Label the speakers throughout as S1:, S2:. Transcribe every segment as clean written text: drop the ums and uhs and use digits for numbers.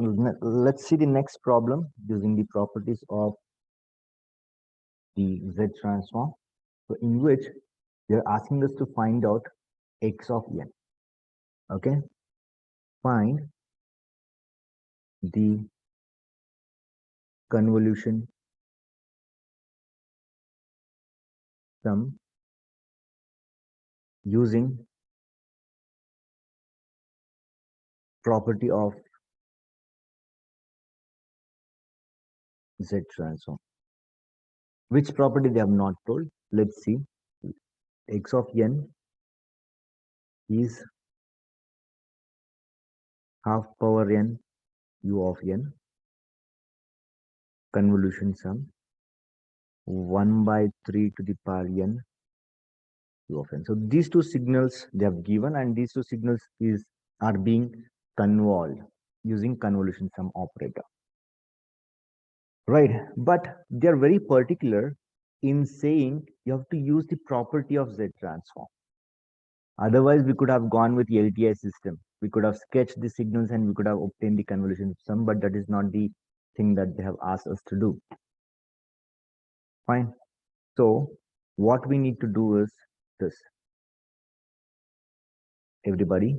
S1: So let's see the next problem using the properties of the Z transform. So in which they're asking us to find out x of n. Okay, find the convolution sum using property of Z transform. Which property they have not told. Let's see. X of n is half power n u of n convolution sum 1 by 3 to the power n u of n. So these two signals they have given, and these two signals are being convolved using convolution sum operator. Right, but they're very particular in saying you have to use the property of Z transform. Otherwise, we could have gone with the LTI system. We could have sketched the signals and we could have obtained the convolution sum, but that is not the thing that they have asked us to do. Fine. So what we need to do is this. Everybody,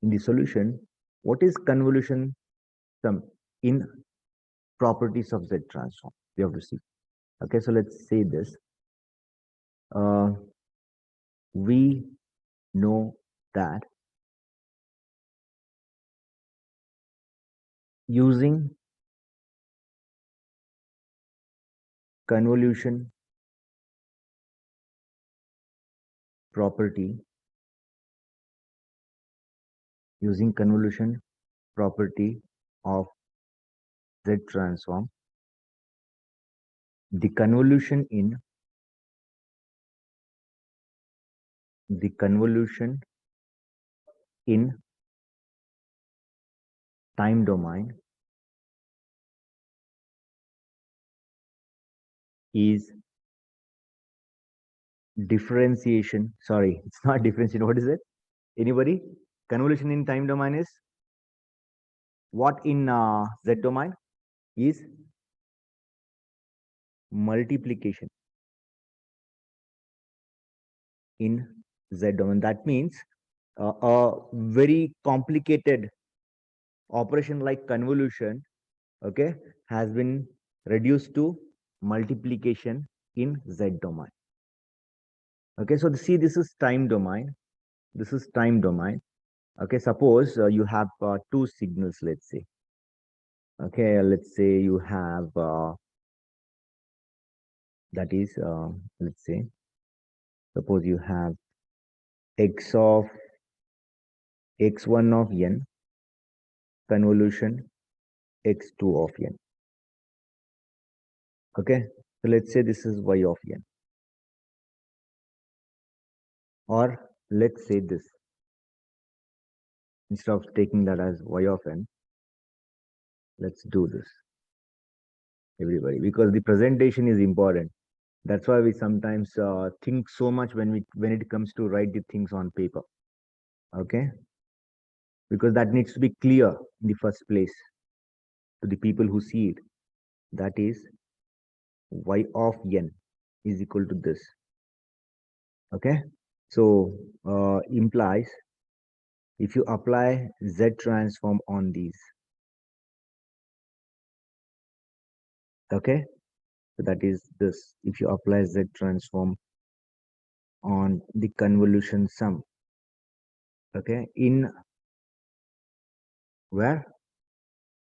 S1: in the solution, what is convolution sum in properties of Z transform? We have to see. Okay, so let's say this. We know that using convolution property of Z transform, the convolution in time domain is differentiation. Sorry, it's not differentiation. What is it? Anybody? Convolution in time domain is what in Z domain is multiplication in Z domain. That means a very complicated operation like convolution, okay, has been reduced to multiplication in Z domain. Okay, so see, this is time domain. This is time domain. Okay, suppose you have two signals, let's say. Okay, let's say you have that is let's say, suppose you have x of x1 of n convolution x2 of n. Okay, so let's say this is y of n, or let's say this, instead of taking that as y of n, let's do this, everybody, because the presentation is important. That's why we sometimes think so much when it comes to write the things on paper. Okay, because that needs to be clear in the first place to the people who see it. That is, y of n is equal to this. Okay, so implies if you apply Z transform on these, okay, so that is this. If you apply Z transform on the convolution sum, okay, in where?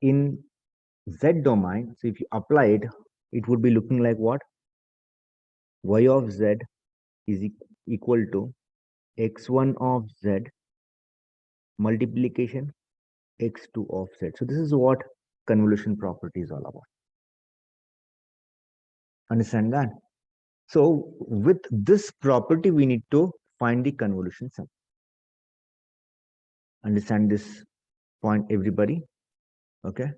S1: In Z domain. So if you apply it, it would be looking like what? Y of Z is equal to x1 of Z multiplication x2 of Z. So this is what convolution property is all about. Understand that? So with this property, we need to find the convolution sum. Understand this point, everybody? Okay.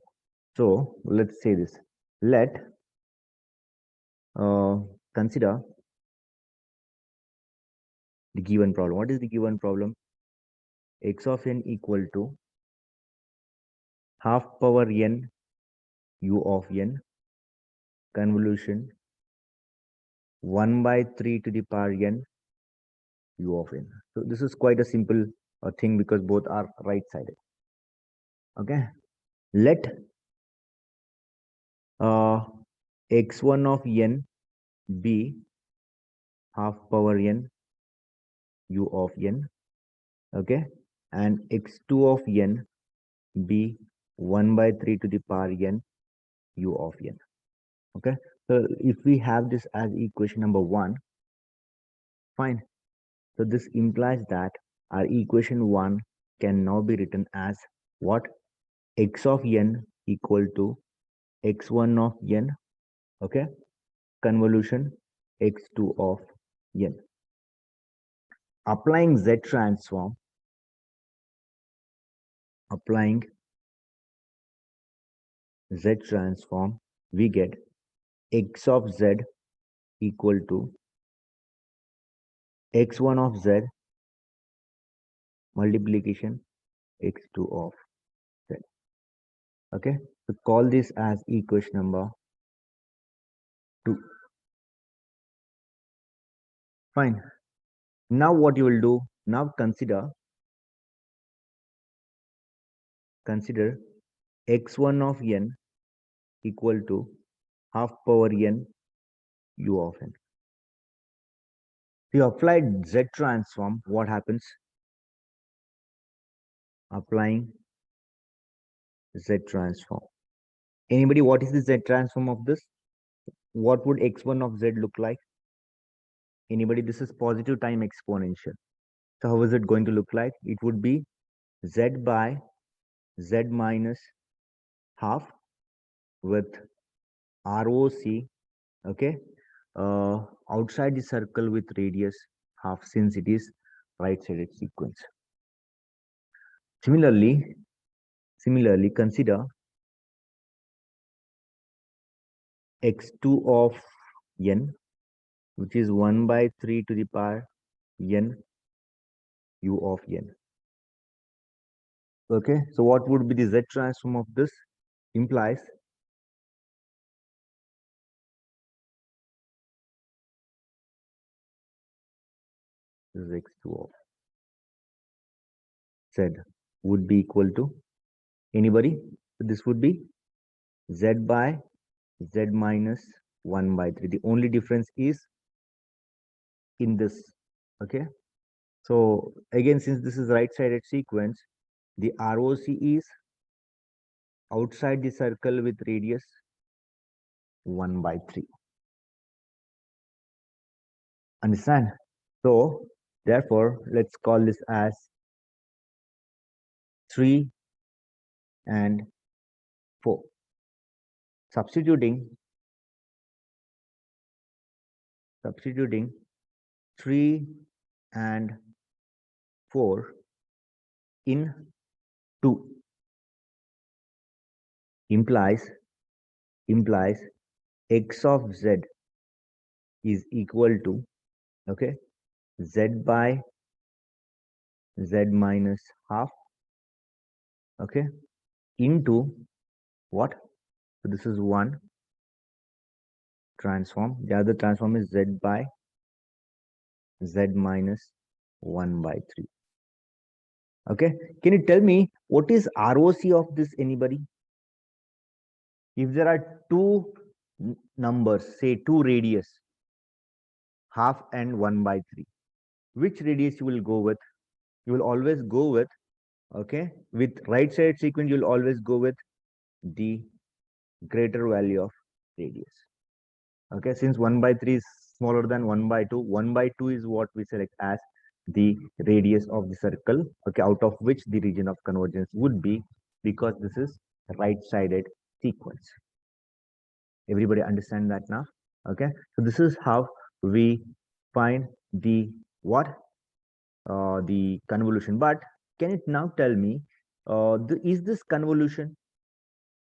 S1: So let's say this. Let consider the given problem. What is the given problem? X of n equal to half power n u of n convolution 1 by 3 to the power n u of n. So this is quite a simple thing because both are right sided. Okay, let x1 of n be half power n u of n, okay, and x2 of n be 1 by 3 to the power n u of n. Okay, so if we have this as equation number 1, fine. So this implies that our equation 1 can now be written as what? X of n equal to x1 of n, okay, convolution x2 of n. Applying Z transform, we get x of z equal to x1 of z multiplication x2 of z. Okay, so call this as equation number 2. Fine. Now what you will do? Now consider x1 of n equal to half power n u of n. If you applied Z transform, what happens? Applying Z transform. Anybody, what is the Z transform of this? What would x1 of z look like? Anybody? This is positive time exponential. So how is it going to look like? It would be z by z minus half with ROC, okay, outside the circle with radius half, since it is right-sided sequence. Similarly, consider x2 of n, which is 1 by 3 to the power n u of n. Okay, so what would be the Z transform of this? Implies this is x2 of z would be equal to, anybody? So this would be z by z minus 1 by 3. The only difference is in this. Okay, so again, since this is right-sided sequence, the ROC is outside the circle with radius 1 by 3. Understand? So therefore, let's call this as 3 and 4. Substituting 3 and 4 in 2 implies x of z is equal to, okay, z by z minus half, okay, into what? So this is one transform. The other transform is z by z minus 1 by 3. Okay, can you tell me what is ROC of this, anybody? If there are two numbers, say two radius, half and 1 by 3, which radius you will go with? You will always go with, okay, with right side sequence, you'll always go with the greater value of radius. Okay, since 1 by 3 is smaller than 1 by 2, 1 by 2 is what we select as the radius of the circle, okay, out of which the region of convergence would be, because this is right-sided sequence. Everybody understand that now? Okay, so this is how we find the what? The convolution. But can it now tell me, is this convolution?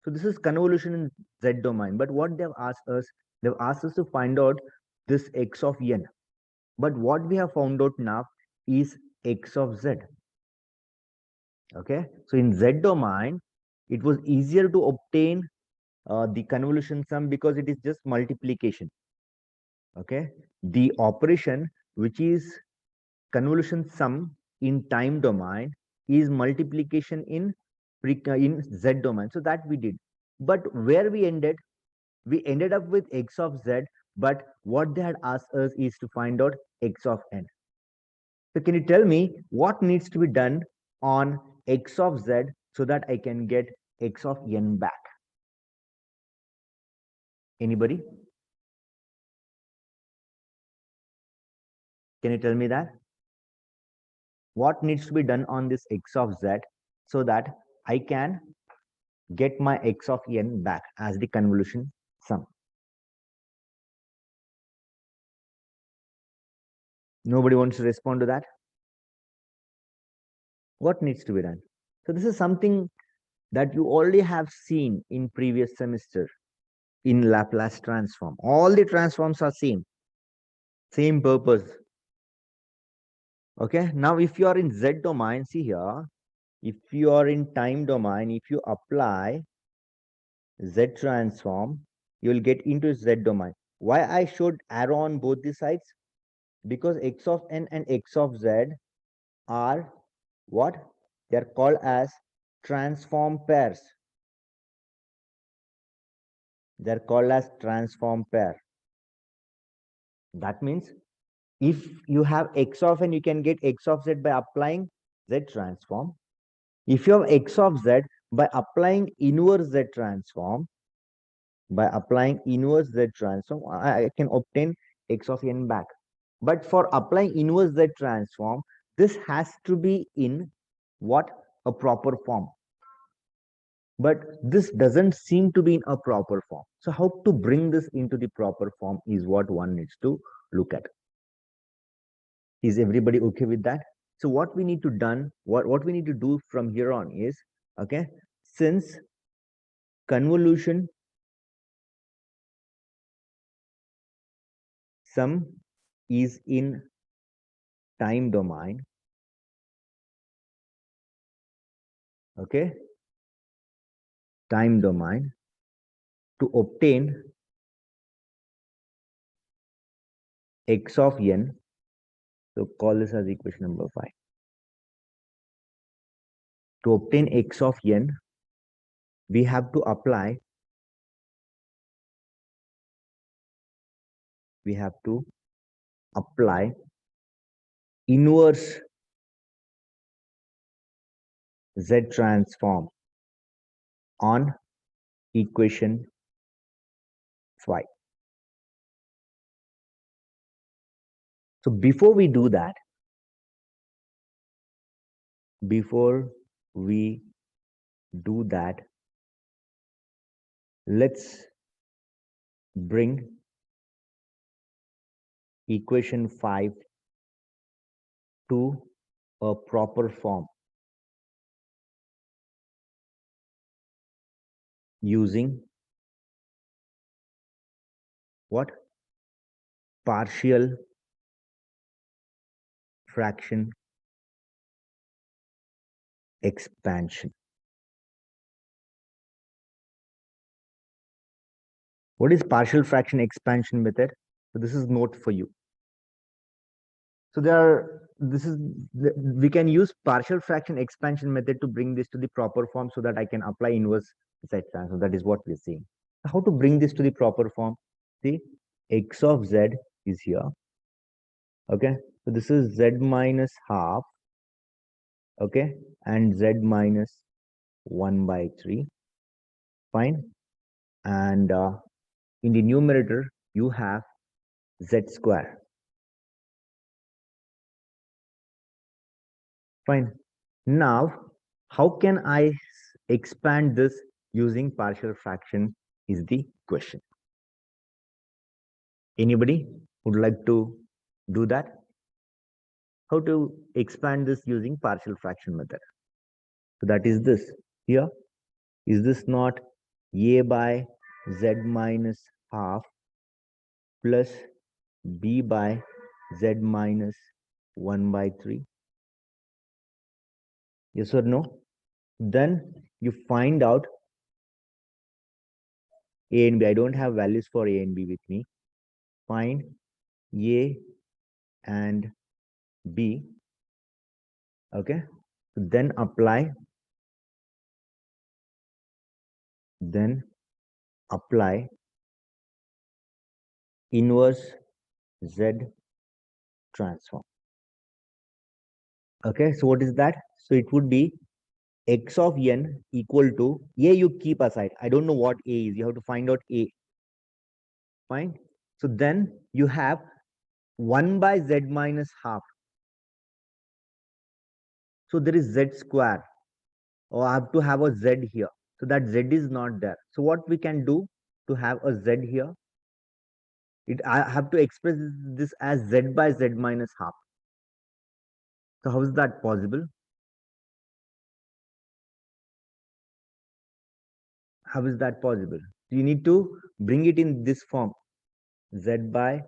S1: So this is convolution in Z domain. But what they've asked us to find out this x of n. But what we have found out now is x of z. Okay, so in Z domain, It was easier to obtain the convolution sum because it is just multiplication. Okay, the operation which is convolution sum in time domain is multiplication in z domain. So that we did. But where we ended up with x of z, but what they had asked us is to find out x of n. So can you tell me what needs to be done on x of z so that I can get x of n back? Anybody? Can you tell me that? What needs to be done on this x of z so that I can get my x of n back as the convolution sum? Nobody wants to respond to that? What needs to be done? So this is something that you already have seen in previous semester in Laplace transform. All the transforms are same purpose. Okay, now if you are in z domain, see here, if you are in time domain, if you apply z transform, you will get into z domain. Why I showed arrow on both the sides? Because x of n and x of z are what? They are called as transform pairs. They are called as transform pair. That means if you have x of n, you can get x of z by applying z transform. If you have x of z, by applying inverse z transform, I can obtain x of n back. But for applying inverse z transform, this has to be in what? A proper form. But this doesn't seem to be in a proper form. So how to bring this into the proper form is what one needs to look at. Is everybody okay with that? So what we need to done, what we need to do from here on is, okay, since convolution sum is in time domain, okay, time domain, to obtain x of n, so call this as equation number 5. To obtain x of n, we have to apply inverse z transform on equation 5. So before we do that, let's bring equation 5 to a proper form using what? Partial fraction expansion. What is partial fraction expansion method? So this is note for you. So we can use partial fraction expansion method to bring this to the proper form so that I can apply inverse z transform. That is what we're seeing. How to bring this to the proper form? See, x of z is here. Okay, so this is z minus half, okay, and z minus 1 by 3. Fine. And in the numerator, you have z square. Fine. Now, how can I expand this using partial fraction is the question. Anybody would like to do that? How to expand this using partial fraction method? So that is this here. Is this not a by z minus half plus b by z minus 1 by 3? Yes or no? Then you find out A and B. I don't have values for A and B with me. Find A and B. Okay. Then apply inverse Z transform. Okay. So what is that? So it would be x of n equal to A, you keep aside. I don't know what A is. You have to find out A. Fine. So then you have 1 by Z minus half. So there is Z square. Or I have to have a Z here. So that Z is not there. So what we can do to have a Z here? I have to express this as Z by Z minus half. So how is that possible? How is that possible? You need to bring it in this form. Z by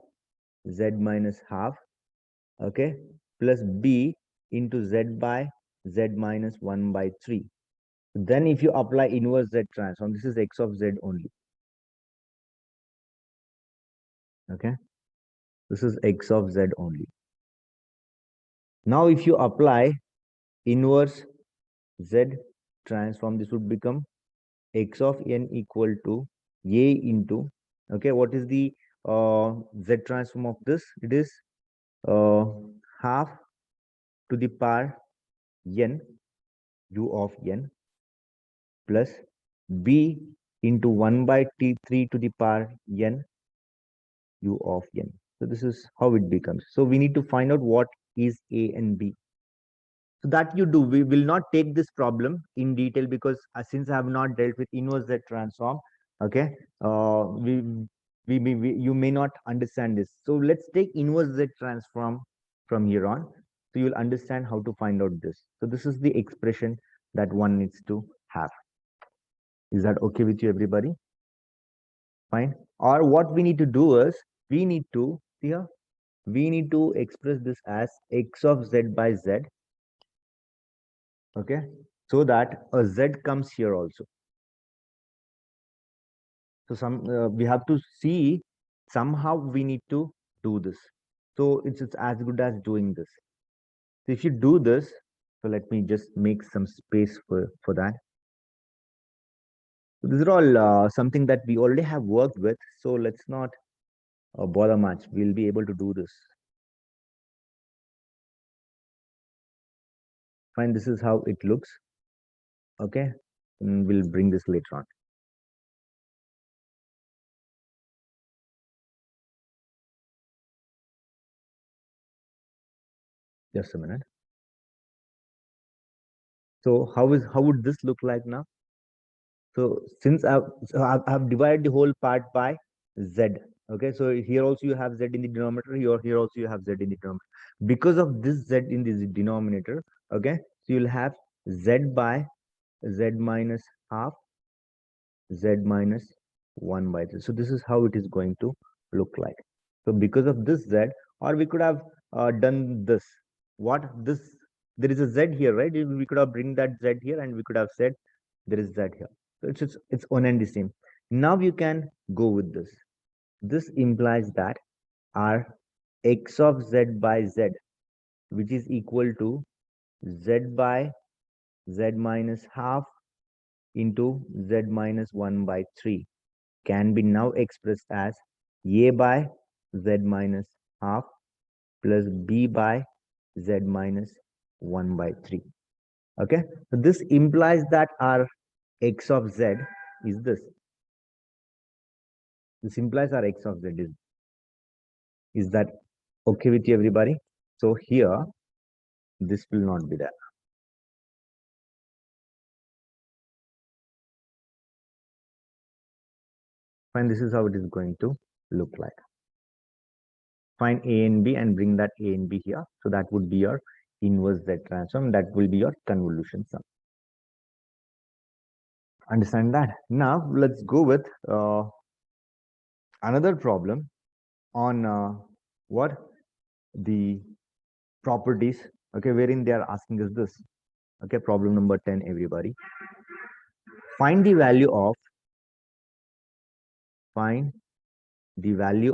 S1: Z minus half, okay, plus B into Z by Z minus 1 by 3. Then if you apply inverse Z transform, this is x of Z only. Okay, this is x of Z only. Now if you apply inverse Z transform, this would become x of n equal to A into, okay, what is the Z transform of this? It is half to the power n u of n plus b into 1 by t3 to the power n u of n. So this is how it becomes. So we need to find out what is A and B. So that you do. We will not take this problem in detail because since I have not dealt with inverse Z transform, okay, you may not understand this. So let's take inverse Z transform from here on. So you will understand how to find out this. So this is the expression that one needs to have. Is that okay with you, everybody? Fine. Or what we need to do is we need to here we need to express this as x of z by z, okay, so that a z comes here also. So we have to see somehow we need to do this. So it's as good as doing this. So if you do this, so let me just make some space for that. So these are all something that we already have worked with. So let's not bother much. We'll be able to do this. Fine. This is how it looks. Okay. And we'll bring this later on. Just a minute. So how would this look like now? So since I've divided the whole part by z. Okay, so here also you have z in the denominator. Here also you have z in the denominator. Because of this z in the denominator, okay, so you'll have z by z minus half, z minus 1 by 3. So this is how it is going to look like. So because of this z, or we could have done this. What this? There is a z here, right? We could have bring that z here, and we could have said there is z here. So it's one and the same. Now you can go with this. This implies that our x of z by z, which is equal to z by z minus half into z minus 1 by 3, can be now expressed as a by z minus half plus b by z minus 1 by 3. Okay, so this implies that our x of z is this. This implies our x of z is that okay with you, everybody? So here, this will not be there. Fine, this is how it is going to look like. Find a and b and bring that a and b here. So that would be your inverse z transform. That will be your convolution sum. Understand that? Now let's go with another problem on what the properties, okay, wherein they are asking us this. Okay, problem number 10, everybody. find the value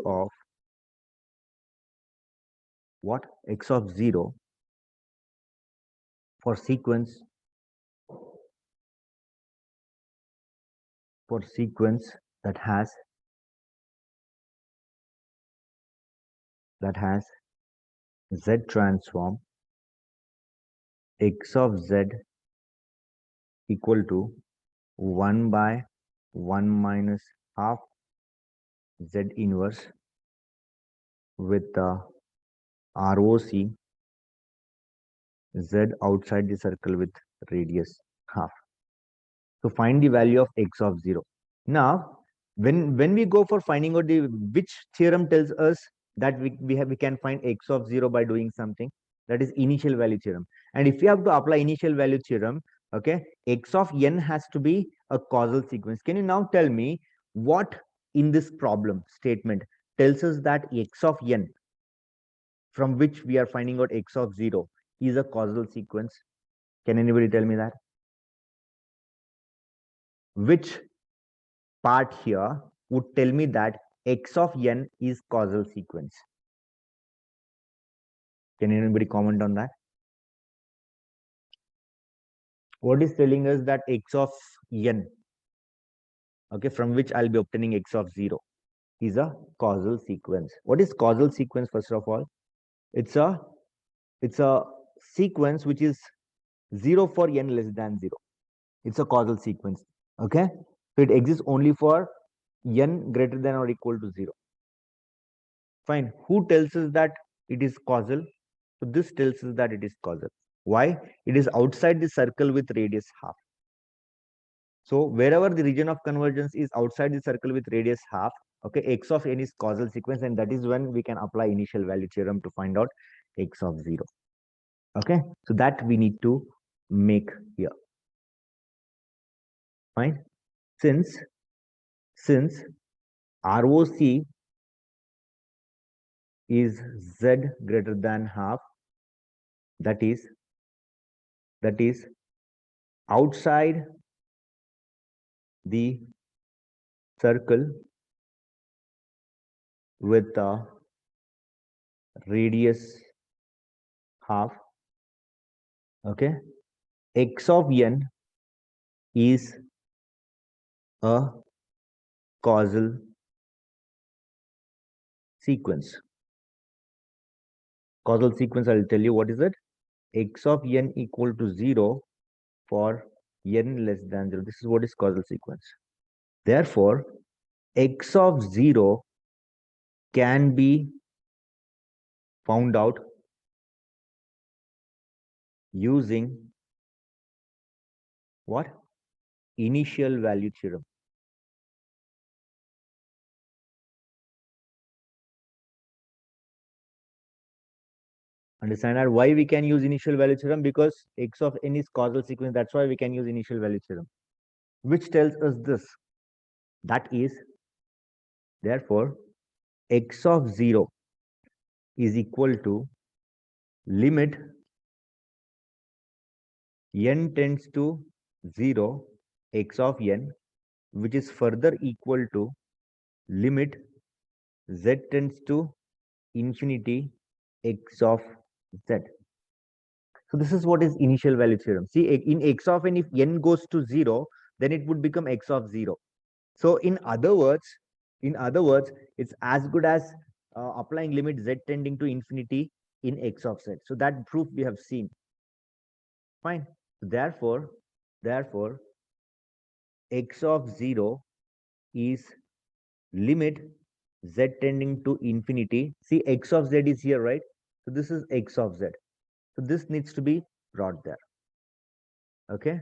S1: of what? X of 0 for sequence that has Z transform X of Z equal to 1 by 1 minus half Z inverse with the ROC Z outside the circle with radius half. So find the value of X of 0. Now, when we go for finding out which theorem tells us that we can find X of 0 by doing something, that is initial value theorem. And if you have to apply initial value theorem, okay, X of n has to be a causal sequence. Can you now tell me what in this problem statement tells us that X of n from which we are finding out X of 0 is a causal sequence? Can anybody tell me that? Which part here would tell me that X of n is causal sequence? Can anybody comment on that? What is telling us that X of n, okay, from which I'll be obtaining X of 0 is a causal sequence? What is causal sequence? First of all, it's a sequence which is 0 for n less than 0. It's a causal sequence. Okay, so it exists only for n greater than or equal to 0. Fine. Who tells us that it is causal? So this tells us that it is causal. Why? It is outside the circle with radius half. So wherever the region of convergence is outside the circle with radius half, okay, X of n is causal sequence, and that is when we can apply initial value theorem to find out X of 0. Okay, so that we need to make here. Fine. Since ROC is Z greater than half, that is outside the circle with the radius half, okay, X of n is a causal sequence. Causal sequence, I'll tell you what is it. X of n equal to 0 for n less than 0. This is what is causal sequence. Therefore, X of 0 can be found out using what? Initial value theorem. Understand that why we can use initial value theorem? Because X of n is causal sequence. That's why we can use initial value theorem, which tells us this. That is, therefore, X of 0 is equal to limit n tends to 0 X of n, which is further equal to limit z tends to infinity X of z. So this is what is initial value theorem. See, in X of n, if n goes to 0, then it would become X of 0. So in other words, it's as good as applying limit z tending to infinity in X of z. So that proof we have seen. Fine. Therefore, X of 0 is limit z tending to infinity. See, X of z is here, right? So this is X of z. So this needs to be brought there. Okay.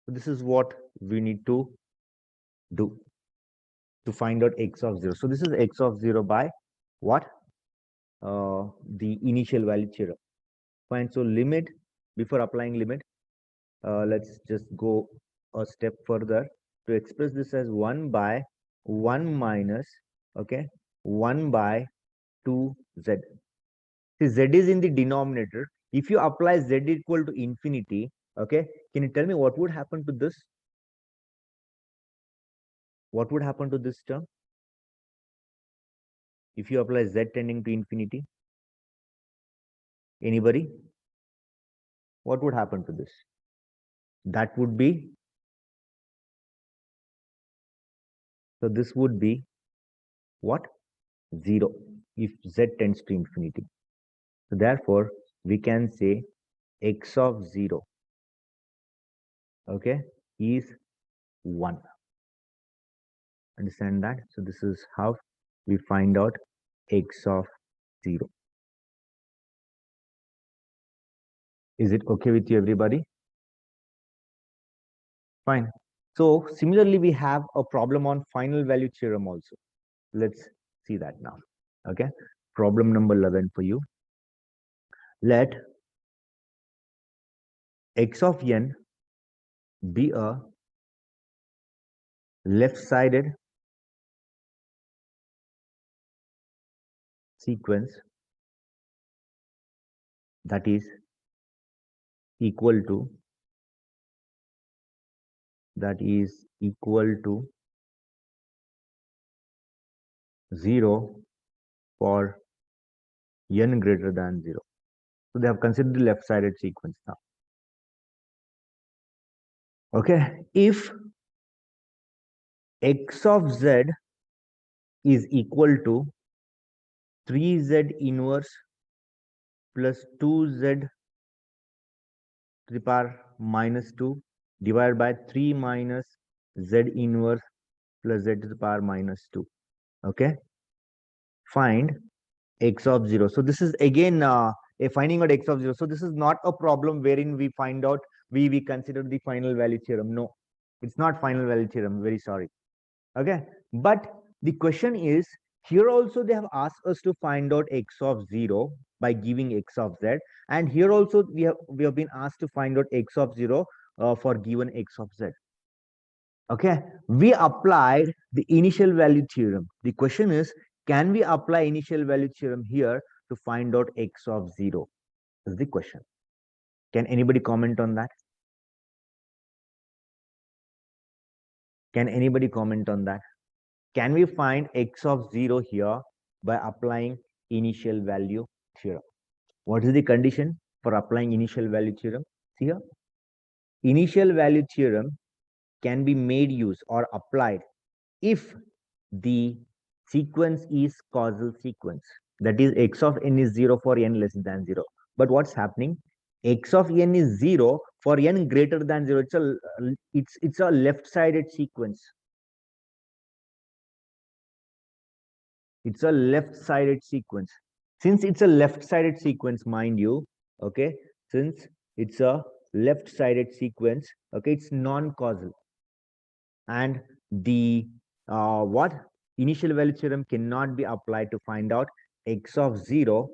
S1: So this is what we need to do to find out X of 0. So this is X of 0 by what? The initial value theorem. Fine. So limit, before applying limit, let's just go a step further to express this as 1 by 1 minus, okay, 1 by 2z. See, z is in the denominator. If you apply z equal to infinity, okay, can you tell me what would happen to this? What would happen to this term? If you apply z tending to infinity, anybody? What would happen to this? That would be, so this would be what? 0 if z tends to infinity. So therefore, we can say x of 0, okay, is 1. Understand that? So this is how we find out x of 0. Is it okay with you, everybody? Fine. So similarly, we have a problem on final value theorem also. Let's see that now. Okay. Problem number 11 for you. Let x of n be a left-sided sequence that is equal to 0 for n greater than 0. So they have considered the left-sided sequence now. Okay, if x of z is equal to 3z inverse plus 2z to the power minus 2 divided by 3 minus z inverse plus z to the power minus 2. Okay, find x of 0. So this is again a finding out x of 0. So this is not a problem wherein we find out we consider the final value theorem. No, it's not final value theorem. Very sorry. Okay, but the question is, here also they have asked us to find out x of 0 by giving x of z, and here also we have been asked to find out x of 0 for given x of z. Okay, we applied the initial value theorem. The question is, can we apply initial value theorem here to find out x of 0? Is the question. Can anybody comment on that? Can anybody comment on that? Can we find x of 0 here by applying initial value theorem? What is the condition for applying initial value theorem? See here, initial value theorem can be made use or applied if the sequence is causal sequence. That is, x of n is 0 for n less than 0. But what's happening? X of n is 0 for n greater than 0. It's a left-sided sequence. It's a left-sided sequence. Since it's a left-sided sequence, mind you, okay, since it's a left-sided sequence, okay, it's non-causal. And the what initial value theorem cannot be applied to find out x of 0,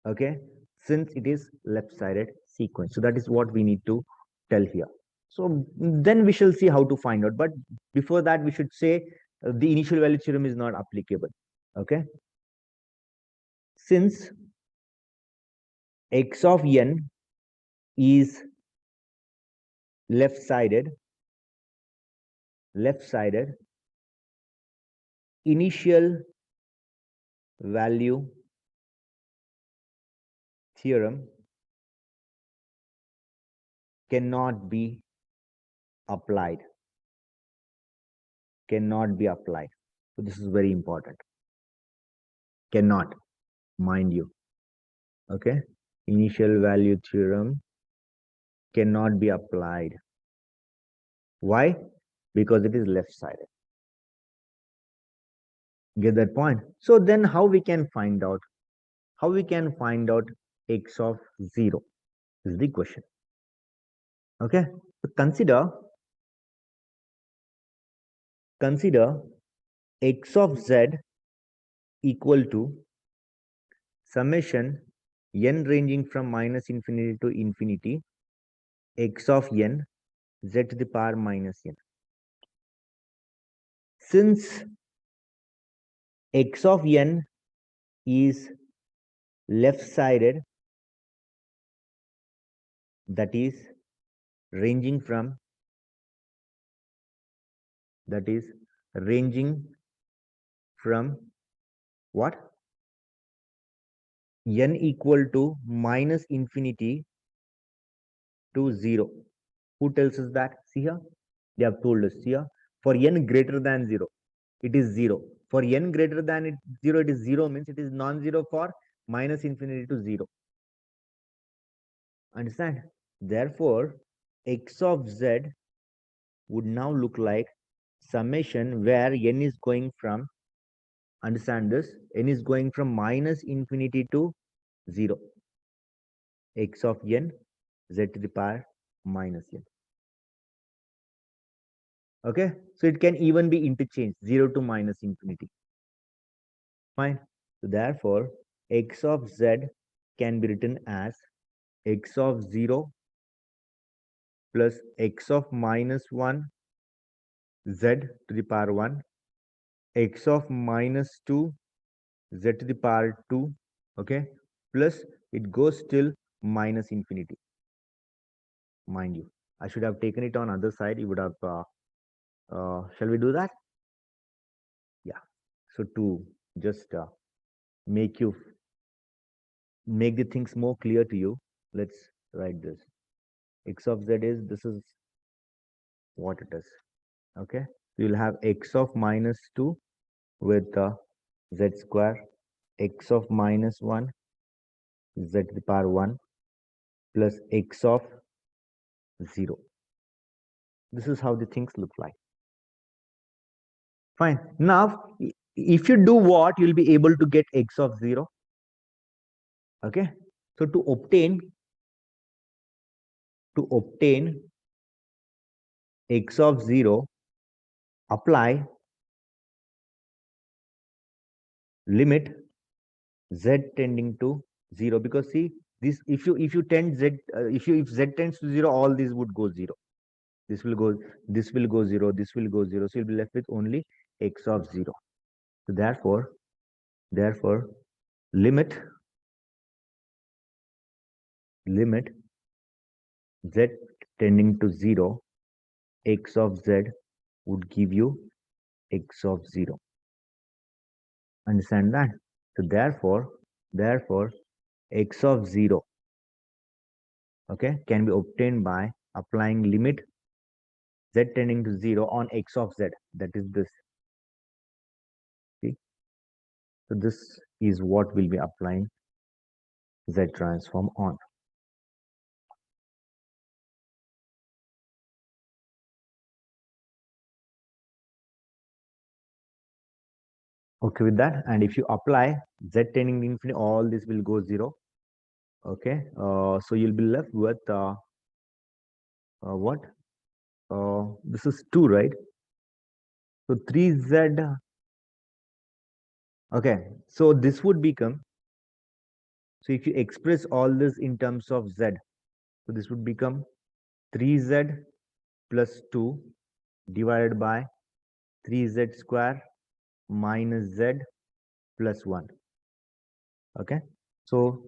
S1: okay, since it is left-sided sequence. So that is what we need to tell here. So then we shall see how to find out. But before that, we should say the initial value theorem is not applicable. Okay. Since x of n is left-sided, initial value theorem cannot be applied. Cannot be applied. So this is very important. Cannot, mind you. Okay. Initial value theorem cannot be applied. Why? Because it is left-sided. Get that point? So then how we can find out? How we can find out x of 0 is the question. Okay. So consider x of z equal to summation n ranging from minus infinity to infinity x of n z to the power minus n. Since x of n is left-sided that is ranging from what? N equal to minus infinity to 0. Who tells us that? See here, they have told us here, for n greater than 0 it is 0. For n greater than 0 it is 0, means it is non-zero for minus infinity to 0. Understand? Therefore x of z would now look like summation where n is going from, understand this, n is going from minus infinity to 0, x of n z to the power minus n. Okay, so it can even be interchanged, 0 to minus infinity. Fine. So therefore x of z can be written as x of 0 plus x of minus 1 z to the power 1, x of minus 2 z to the power 2, okay, plus it goes till minus infinity. Mind you, I should have taken it on other side. You would have shall we do that? Yeah. So to just make the things more clear to you, let's write this. X of z is, this is what it is. Okay, you'll have x of minus 2 with z square, x of minus 1 z to the power 1 plus x of 0. This is how the things look like. Fine. Now, if you do what, you'll be able to get x of 0. Okay. So to obtain x of 0, apply limit z tending to 0, because see this, if you tend z, if z tends to 0, all these would go 0. This will go 0, this will go 0, so you'll be left with only x of 0. So therefore limit z tending to 0, x of z would give you x of 0. Understand that? So therefore x of 0, okay, can be obtained by applying limit z tending to 0 on x of z, that is this. See, so this is what we'll be applying z transform on. Okay with that? And if you apply z tending to infinity, all this will go 0. Okay, so you'll be left with what? This is 2, right? So 3z. Okay, so this would become, so if you express all this in terms of z, so this would become 3z plus 2 divided by 3z square minus z plus 1. Okay, so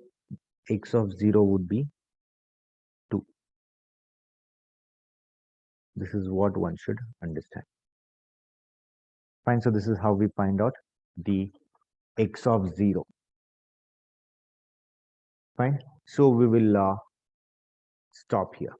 S1: x of 0 would be 2. This is what one should understand. Fine, so this is how we find out the x of 0. Fine, so we will stop here.